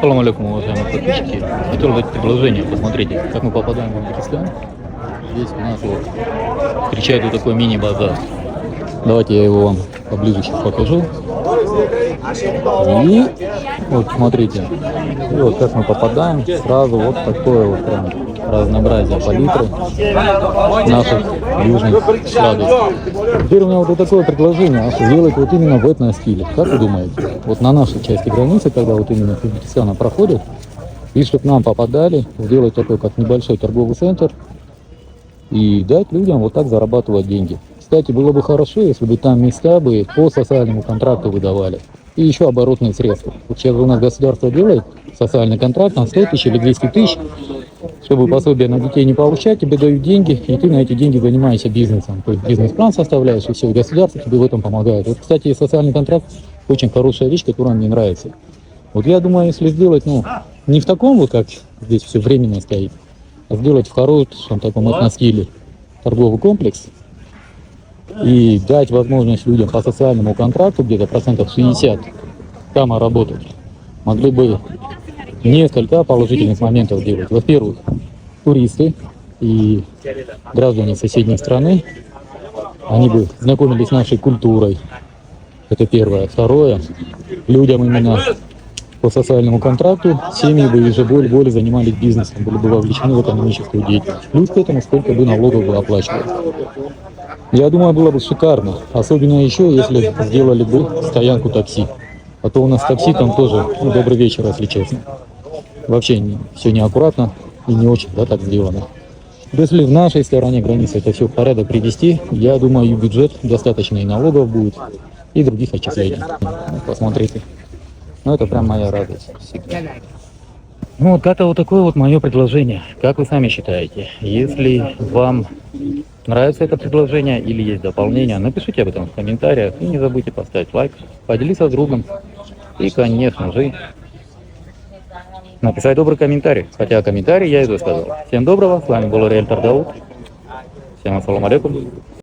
Салам алейкум, уважаемые подписчики. Хотел дать предложение. Посмотрите, как мы попадаем в Узбекистан. Здесь у нас вот встречает вот такой мини-базар. Давайте я его вам поближе сейчас покажу. И вот смотрите, и вот как мы попадаем, сразу вот такое вот прям разнообразие палитры наших южных сладостей. Теперь у меня вот такое предложение, сделать вот именно в этно-стиле. Как вы думаете? Вот на нашей части границы, когда вот именно Узбекистана проходит, и чтобы к нам попадали, сделать такой как небольшой торговый центр и дать людям вот так зарабатывать деньги. Кстати, было бы хорошо, если бы там места бы по социальному контракту выдавали. И еще оборотные средства. Вот сейчас у нас государство делает социальный контракт на 100 тысяч или 200 тысяч, чтобы пособие на детей не получать, тебе дают деньги, и ты на эти деньги занимаешься бизнесом. То есть бизнес-план составляешь, и все, и государство тебе в этом помогает. Вот, кстати, социальный контракт очень хорошая вещь, которая мне нравится. Вот я думаю, если сделать, не в таком вот, как здесь все временно стоит, а сделать в хорошем таком этно-стиле торговый комплекс, и дать возможность людям по социальному контракту где-то процентов 60 там работать, могли бы несколько положительных моментов делать. Во-первых, туристы и граждане соседней страны, они бы знакомились с нашей культурой. Это первое. Второе, людям именно по социальному контракту семьи бы уже более занимались бизнесом, были бы вовлечены в экономическую деятельность. Плюс к этому сколько бы налогов бы оплачивали. Я думаю, было бы шикарно. Особенно еще, если сделали бы стоянку такси. А то у нас такси там тоже, добрый вечер, если честно. Вообще все неаккуратно и не очень, так сделано. Если в нашей стороне границы это все в порядок привести, я думаю, и бюджет достаточно и налогов будет, и других отчислений. Посмотрите. Это прям моя радость всегда. Вот как-то вот такое вот мое предложение. Как вы сами считаете? Если вам нравится это предложение или есть дополнение, напишите об этом в комментариях. И не забудьте поставить лайк, поделиться с другом. И, конечно же, написать добрый комментарий. Хотя комментарий я и уже сказал. Всем доброго, с вами был риэлтор Дауд. Всем ассаламу алейкум.